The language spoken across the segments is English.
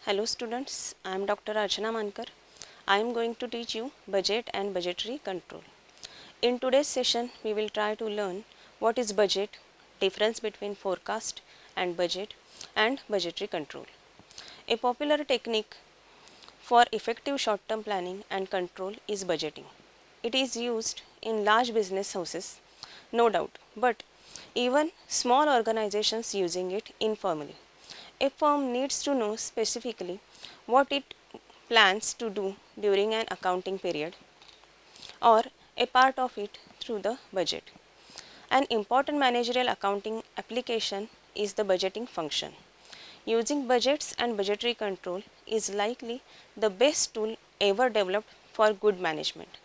Hello students, I am Dr. Archana Mankar. I am going to teach you budget and budgetary control. In today's session, we will try to learn what is budget, difference between forecast and budgetary control. A popular technique for effective short-term planning and control is budgeting. It is used in large business houses, no doubt, but even small organizations using it informally. A firm needs to know specifically what it plans to do during an accounting period or a part of it through the budget. An important managerial accounting application is the budgeting function. Using budgets and budgetary control is likely the best tool ever developed for good management.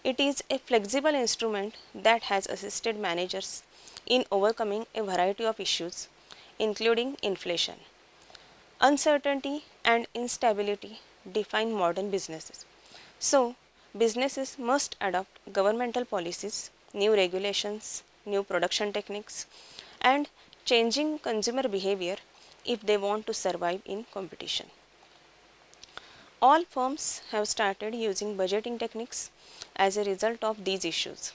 It is a flexible instrument that has assisted managers in overcoming a variety of issues, including inflation. Uncertainty and instability define modern businesses. So, businesses must adopt governmental policies, new regulations, new production techniques, and changing consumer behavior if they want to survive in competition. All firms have started using budgeting techniques as a result of these issues.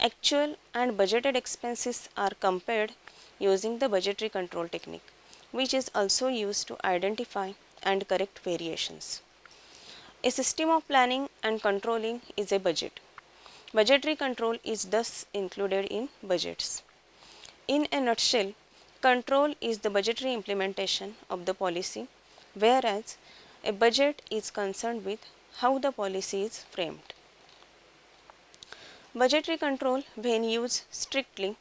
Actual and budgeted expenses are compared using the budgetary control technique, which is also used to identify and correct variations. A system of planning and controlling is a budget. Budgetary control is thus included in budgets. In a nutshell, control is the budgetary implementation of the policy, whereas a budget is concerned with how the policy is framed. Budgetary control, when used strictly,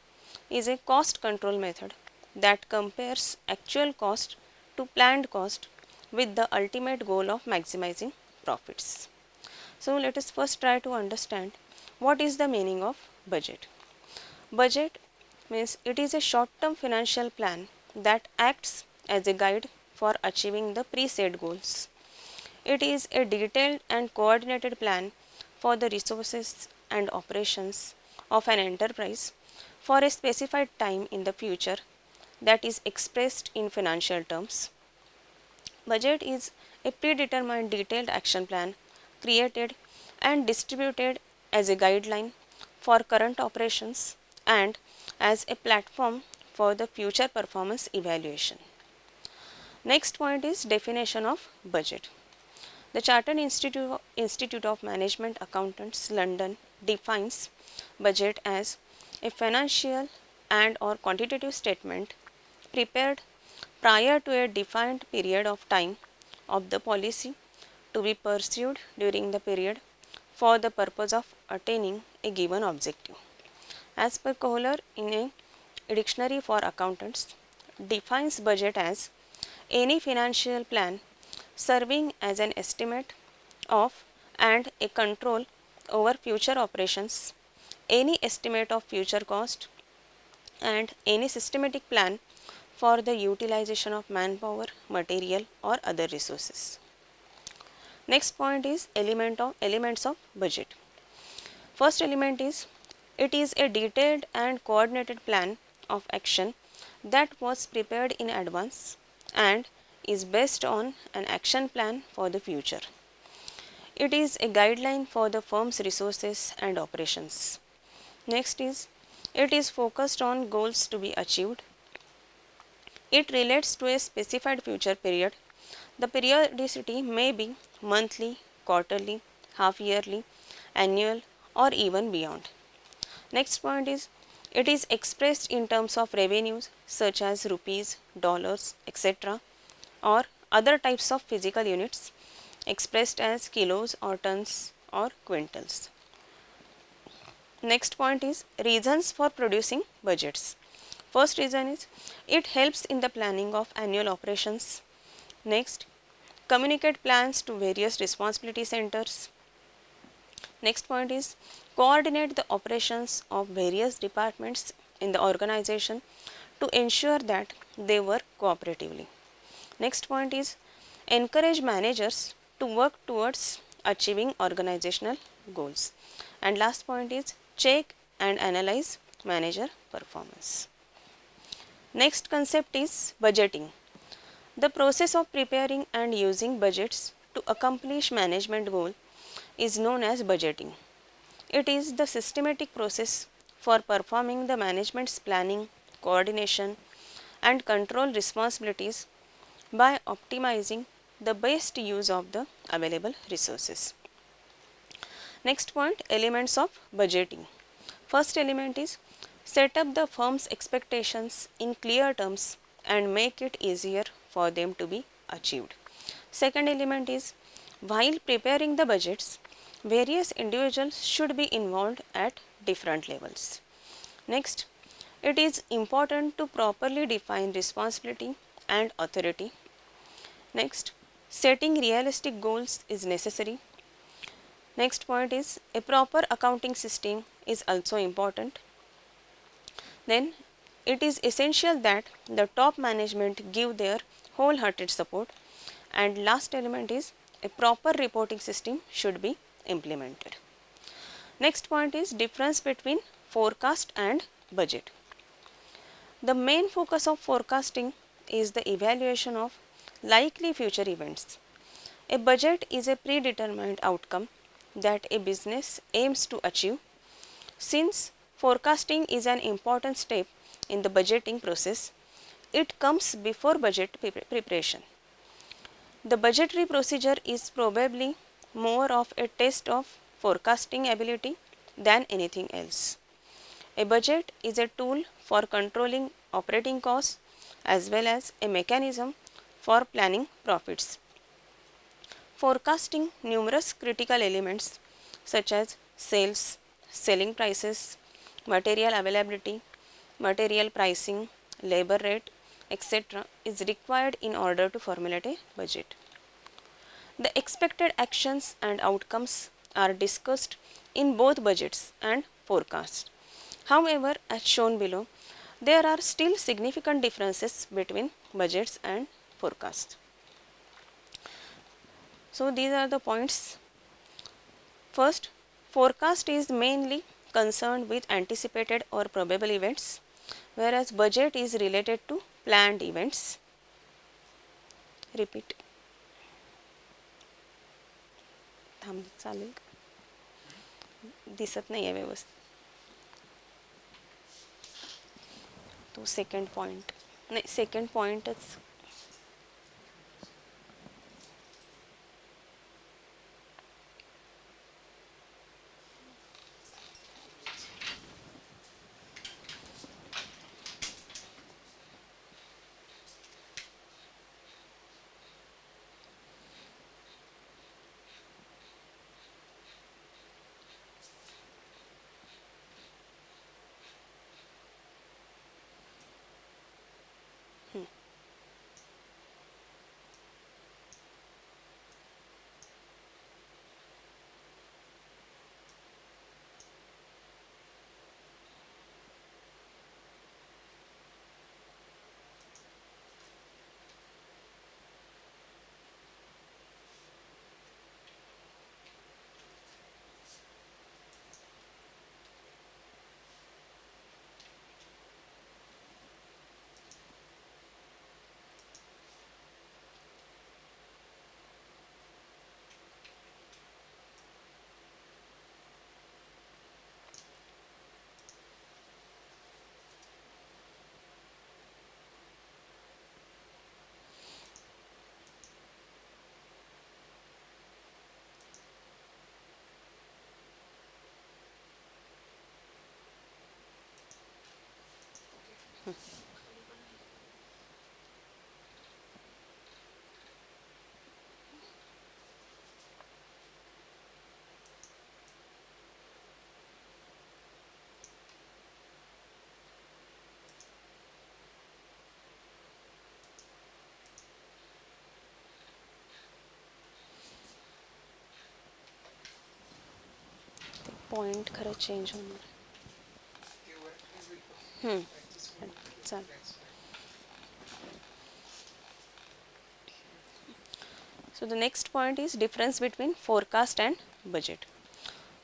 is a cost control method that compares actual cost to planned cost with the ultimate goal of maximizing profits. So let us first try to understand what is the meaning of budget. Budget means it is a short-term financial plan that acts as a guide for achieving the preset goals. It is a detailed and coordinated plan for the resources and operations of an enterprise for a specified time in the future that is expressed in financial terms. Budget is a predetermined detailed action plan created and distributed as a guideline for current operations and as a platform for the future performance evaluation. Next point is definition of budget. The Chartered Institute of Management Accountants, London, defines budget as a financial and or quantitative statement prepared prior to a defined period of time of the policy to be pursued during the period for the purpose of attaining a given objective. As per Kohler, in a dictionary for accountants, defines budget as any financial plan serving as an estimate of and a control over future operations, any estimate of future cost, and any systematic plan for the utilization of manpower, material, or other resources. Next point is elements of budget. First element is it is a detailed and coordinated plan of action that was prepared in advance and is based on an action plan for the future. It is a guideline for the firm's resources and operations. Next is it is focused on goals to be achieved. It relates to a specified future period. The periodicity may be monthly, quarterly, half yearly, annual, or even beyond. Next point is it is expressed in terms of revenues such as rupees, dollars, etc., or other types of physical units expressed as kilos or tons or quintals. Next point is reasons for producing budgets. First reason is it helps in the planning of annual operations. Next, communicate plans to various responsibility centers. Next point is coordinate the operations of various departments in the organization to ensure that they work cooperatively. Next point is encourage managers to work towards achieving organizational goals. And last point is check and analyze manager performance. Next concept is budgeting. The process of preparing and using budgets to accomplish management goal is known as budgeting. It is the systematic process for performing the management's planning, coordination, and control responsibilities by optimizing the best use of the available resources. Next point, elements of budgeting. First element is set up the firm's expectations in clear terms and make it easier for them to be achieved. Second element is while preparing the budgets, various individuals should be involved at different levels. Next, it is important to properly define responsibility and authority. Next, setting realistic goals is necessary. Next point is a proper accounting system is also important. Then it is essential that the top management give their wholehearted support. And last element is a proper reporting system should be implemented. Next point is difference between forecast and budget. The main focus of forecasting is the evaluation of likely future events. A budget is a predetermined outcome that a business aims to achieve. Since forecasting is an important step in the budgeting process, it comes before budget preparation. The budgetary procedure is probably more of a test of forecasting ability than anything else. A budget is a tool for controlling operating costs as well as a mechanism for planning profits. Forecasting numerous critical elements such as sales, selling prices, material availability, material pricing, labor rate, etc. is required in order to formulate a budget. The expected actions and outcomes are discussed in both budgets and forecasts. However, as shown below, there are still significant differences between budgets and forecasts. So, these are the points. First, forecast is mainly concerned with anticipated or probable events, whereas budget is related to planned events. Repeat. चालेल दिसत नाही आहे व्यवस्थित तो second point नाही second पॉइंटच point खरं change होणार चालेल. So the next point is difference between forecast and budget.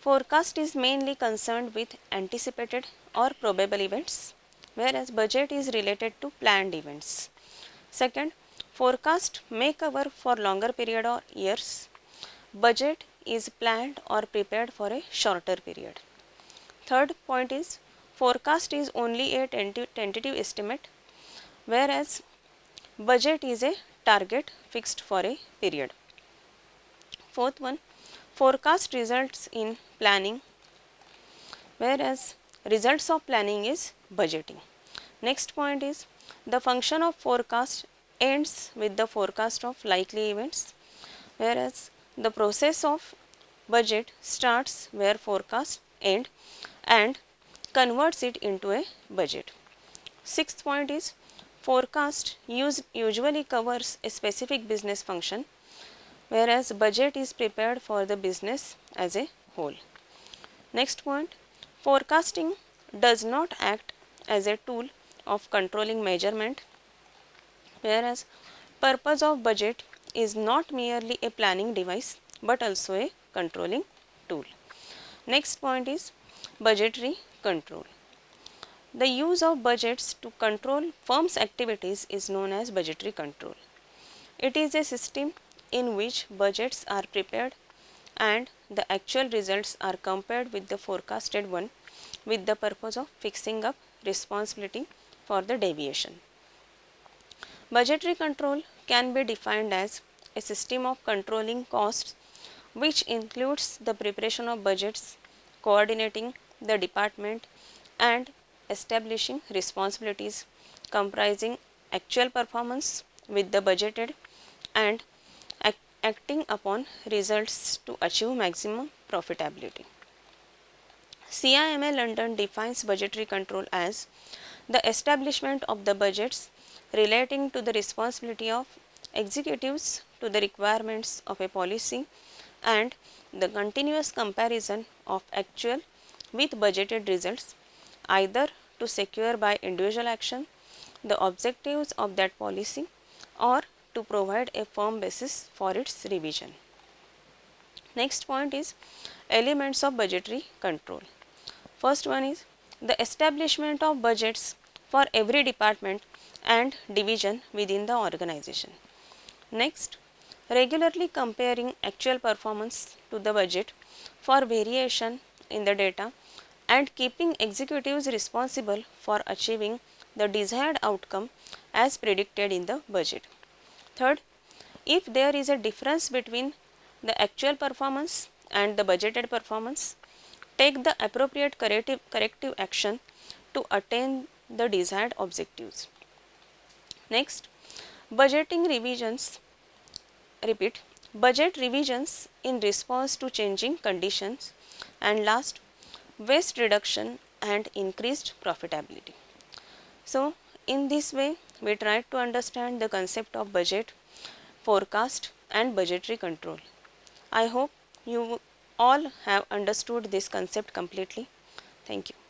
Forecast is mainly concerned with anticipated or probable events, whereas budget is related to planned events. Second, Forecast may cover for longer period or years. Budget is planned or prepared for a shorter period. Third point is forecast is only a tentative estimate, whereas budget is a target fixed for a period. Fourth one, forecast results in planning, whereas results of planning is budgeting. Next point is the function of forecast ends with the forecast of likely events, whereas the process of budget starts where forecast end and converts it into a budget. Sixth point is forecast usually covers a specific business function, whereas budget is prepared for the business as a whole. Next point, forecasting does not act as a tool of controlling measurement, whereas purpose of budget is not merely a planning device but also a controlling tool. Next point is budgetary control. The use of budgets to control firms' activities is known as budgetary control. It is a system in which budgets are prepared and the actual results are compared with the forecasted one with the purpose of fixing up responsibility for the deviation. Budgetary control can be defined as a system of controlling costs which includes the preparation of budgets, coordinating the department and establishing responsibilities comprising actual performance with the budgeted and acting upon results to achieve maximum profitability. CIMA London defines budgetary control as the establishment of the budgets relating to the responsibility of executives to the requirements of a policy and the continuous comparison of actual with budgeted results either to secure by individual action the objectives of that policy or to provide a firm basis for its revision. Next point is elements of budgetary control. First one is the establishment of budgets for every department and division within the organization. Next, regularly comparing actual performance to the budget for variation in the data and keeping executives responsible for achieving the desired outcome as predicted in the budget. Third, if there is a difference between the actual performance and the budgeted performance, take the appropriate corrective action to attain the desired objectives. Next, budgeting revisions, repeat, budget revisions in response to changing conditions, and last, waste reduction and increased profitability. So, in this way, we tried to understand the concept of budget, forecast and budgetary control. I hope you all have understood this concept completely. Thank you.